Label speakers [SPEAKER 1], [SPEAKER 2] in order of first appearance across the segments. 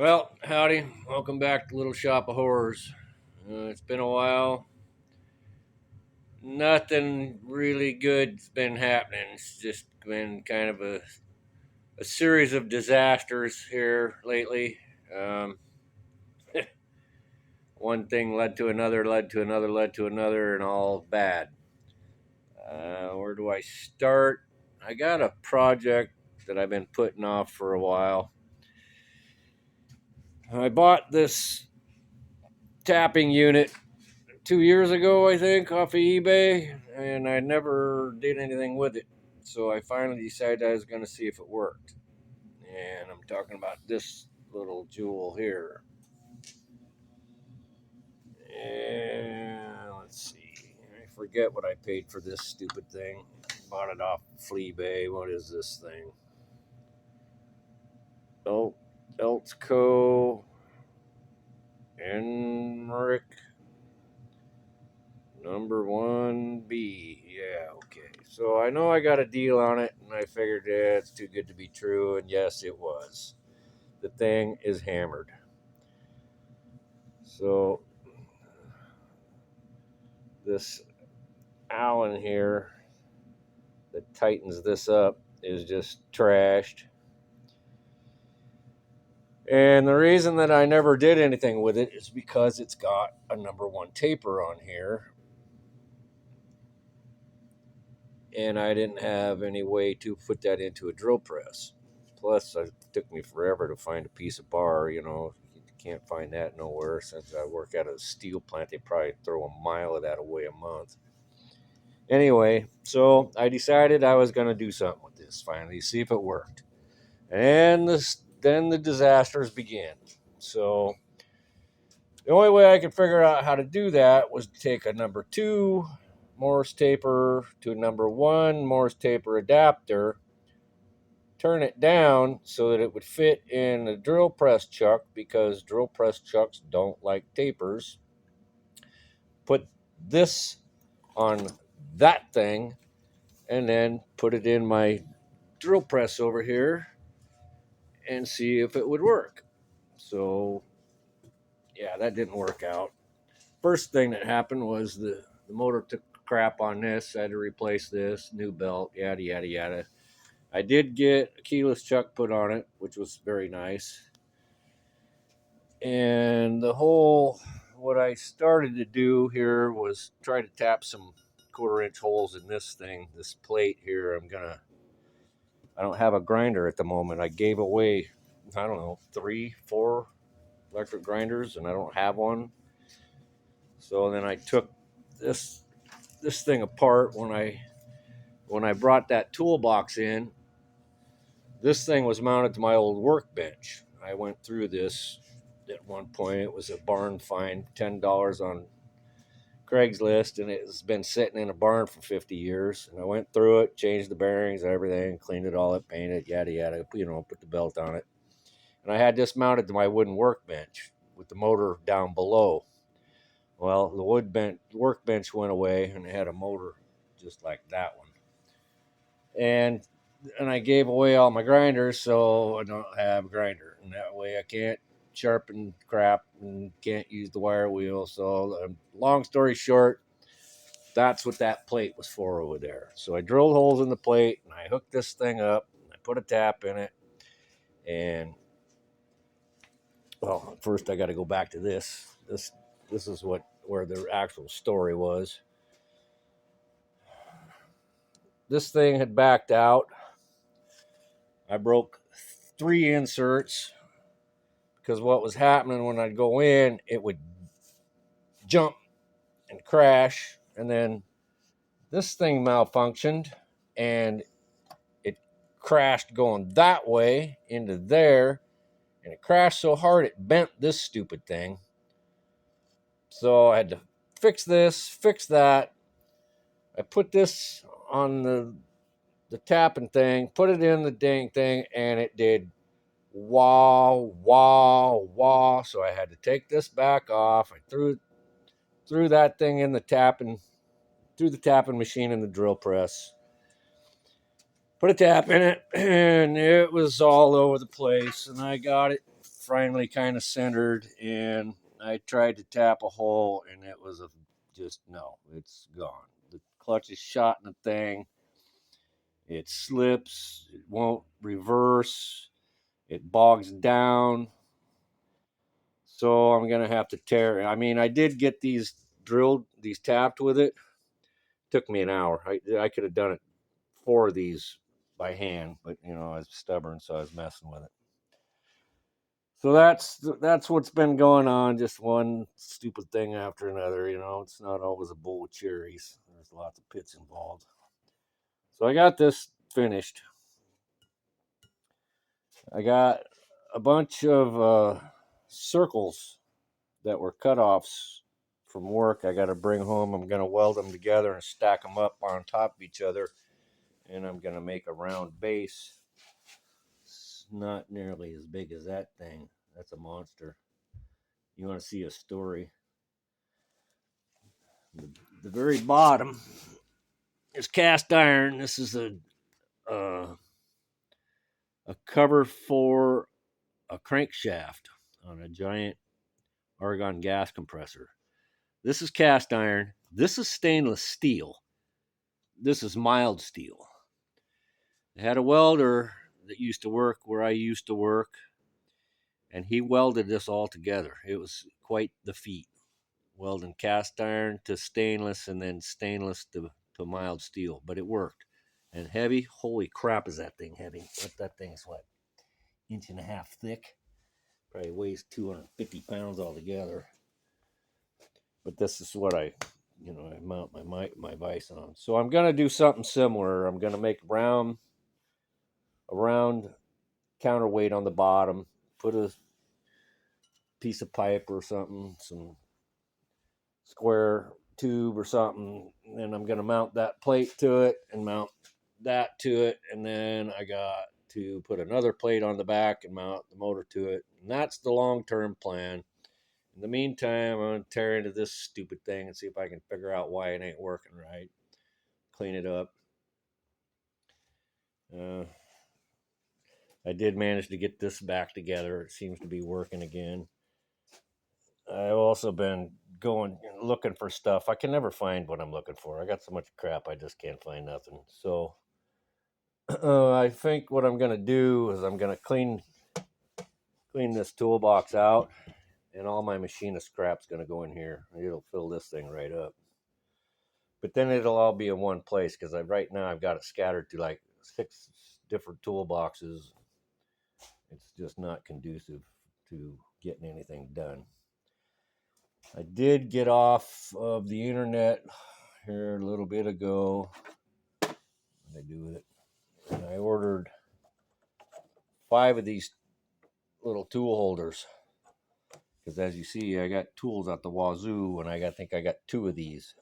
[SPEAKER 1] Well, howdy. Welcome back to Little Shop of Horrors. It's been a while. Nothing really good's been happening. It's just been kind of a series of disasters here lately. Um, One thing led to another, led to another, led to another, and all bad. Where do I start? I got a project that I've been putting off for a while. I bought this tapping unit 2 years ago, I think, off of eBay, and I never did anything with it. So I finally decided I was going to see if it worked. And I'm talking about this little jewel here. And let's see. I forget what I paid for this stupid thing. Bought it off Fleabay. What is this thing? Oh, Eltco Enric number 1B. Yeah, okay. So I know I got a deal on it, and I figured it's too good to be true, and yes, it was. The thing is hammered. So this Allen here that tightens this up is just trashed. And the reason that I never did anything with it is because it's got a number 1 taper on here, and I didn't have any way to put that into a drill press. Plus, it took me forever to find a piece of bar. You can't find that nowhere. Since I work at a steel plant, they probably throw a mile of that away a month. Anyway, so I decided I was going to do something with this finally, see if it worked. And then the disasters began. So the only way I could figure out how to do that was to take a number 2 Morse taper to a number 1 Morse taper adapter, turn it down so that it would fit in a drill press chuck, because drill press chucks don't like tapers. Put this on that thing, and then put it in my drill press over here and see if it would work. So, yeah, that didn't work out. First thing that happened was the motor took crap on this. I had to replace this, new belt, yada, yada, yada. I did get a keyless chuck put on it, which was very nice. And what I started to do here was try to tap some 1/4 inch holes in this thing, this plate here. I don't have a grinder at the moment. I gave away, I don't know, 3, 4 electric grinders, and I don't have one. So then I took this thing apart when I brought that toolbox in. This thing was mounted to my old workbench. I went through this at one point. It was a barn find, $10 on Craigslist, and it's been sitting in a barn for 50 years. And I went through it, changed the bearings, everything, cleaned it all up, painted, yada yada, put the belt on it. And I had this mounted to my wooden workbench with the motor down below. Well, the workbench went away, and it had a motor just like that one. And I gave away all my grinders, so I don't have a grinder, and that way I can't sharpen crap and can't use the wire wheel. So, long story short, that's what that plate was for over there. So I drilled holes in the plate, and I hooked this thing up, and I put a tap in it. And well, first I got to go back to this. This is where the actual story was. This thing had backed out. I broke 3 inserts, because what was happening when I'd go in, it would jump and crash. And then this thing malfunctioned, and it crashed going that way into there, and it crashed so hard it bent this stupid thing. So I had to fix this, fix that. I put this on the tapping thing, put it in the dang thing, and it did wah, wah, wah. So I had to take this back off. I threw that thing in threw the tapping machine in the drill press. Put a tap in it, and it was all over the place. And I got it finally kind of centered, and I tried to tap a hole, and it was just no, it's gone. The clutch is shot in the thing. It slips. It won't reverse. It bogs down. So I'm gonna have to tear. I mean, I did get these drilled, these tapped with it. Took me an hour. I could have done it 4 of these by hand, but I was stubborn, so I was messing with it. So that's what's been going on. Just one stupid thing after another. It's not always a bowl of cherries. There's lots of pits involved. So I got this finished. I got a bunch of circles that were cutoffs from work. I got to bring home. I'm going to weld them together and stack them up on top of each other, and I'm going to make a round base. It's not nearly as big as that thing. That's a monster. You want to see a story? The very bottom is cast iron. This is uh, a cover for a crankshaft on a giant argon gas compressor. This is cast iron. This is stainless steel. This is mild steel. I had a welder that used to work where I used to work, and he welded this all together. It was quite the feat, welding cast iron to stainless and then stainless to mild steel, but it worked. And heavy, holy crap, is that thing heavy. That thing's what, 1.5 inches thick? Probably weighs 250 pounds altogether. But this is what I mount my vise on. So I'm going to do something similar. I'm going to make a round counterweight on the bottom, put a piece of pipe or something, some square tube or something, and then I'm going to mount that plate to it and mount that to it, and then I got to put another plate on the back and mount the motor to it, and that's the long-term plan. In the meantime, I'm going to tear into this stupid thing and see if I can figure out why it ain't working right, clean it up. I did manage to get this back together. It seems to be working again. I've also been going looking for stuff. I can never find what I'm looking for. I got so much crap, I just can't find nothing. So I think what I'm going to do is I'm going to clean this toolbox out, and all my machinist scrap's going to go in here. It'll fill this thing right up. But then it'll all be in one place, because right now I've got it scattered to like 6 different toolboxes. It's just not conducive to getting anything done. I did get off of the internet here a little bit ago. What did I do with it? And I ordered 5 of these little tool holders, because as you see, I got tools at the wazoo, and I think I got 2 of these.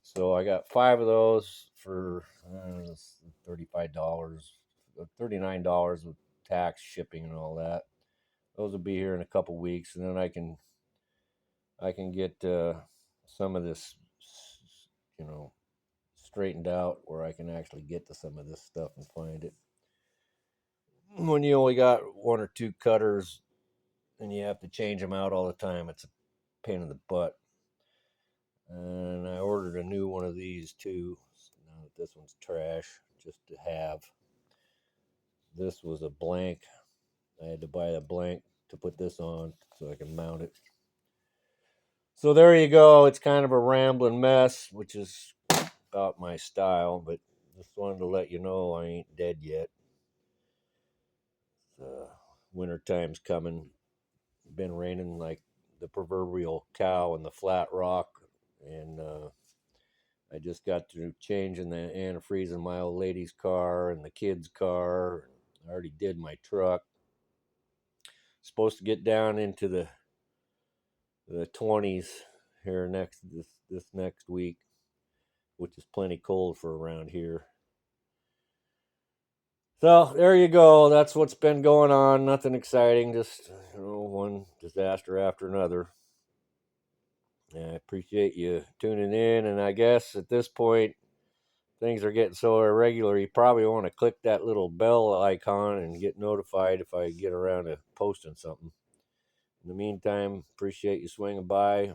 [SPEAKER 1] So I got 5 of those for $35, $39 with tax, shipping, and all that. Those will be here in a couple weeks, and then I can get some of this, straightened out where I can actually get to some of this stuff and find it. When you only got 1 or 2 cutters and you have to change them out all the time, it's a pain in the butt. And I ordered a new one of these too. Now that this one's trash, just to have. This was a blank. I had to buy a blank to put this on so I can mount it. So there you go. It's kind of a rambling mess, which is about my style, but just wanted to let you know I ain't dead yet. Winter time's coming. Been raining like the proverbial cow in the flat rock, and I just got through changing the antifreeze in my old lady's car and the kids' car. I already did my truck. Supposed to get down into the 20s here this next week, which is plenty cold for around here. So there you go. That's what's been going on. Nothing exciting. Just one disaster after another. I appreciate you tuning in, and I guess at this point, things are getting so irregular, you probably want to click that little bell icon and get notified if I get around to posting something. In the meantime, appreciate you swinging by.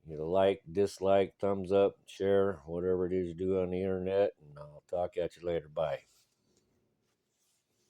[SPEAKER 1] You know, like, dislike, thumbs up, share, whatever it is you do on the internet, and I'll talk at you later. Bye.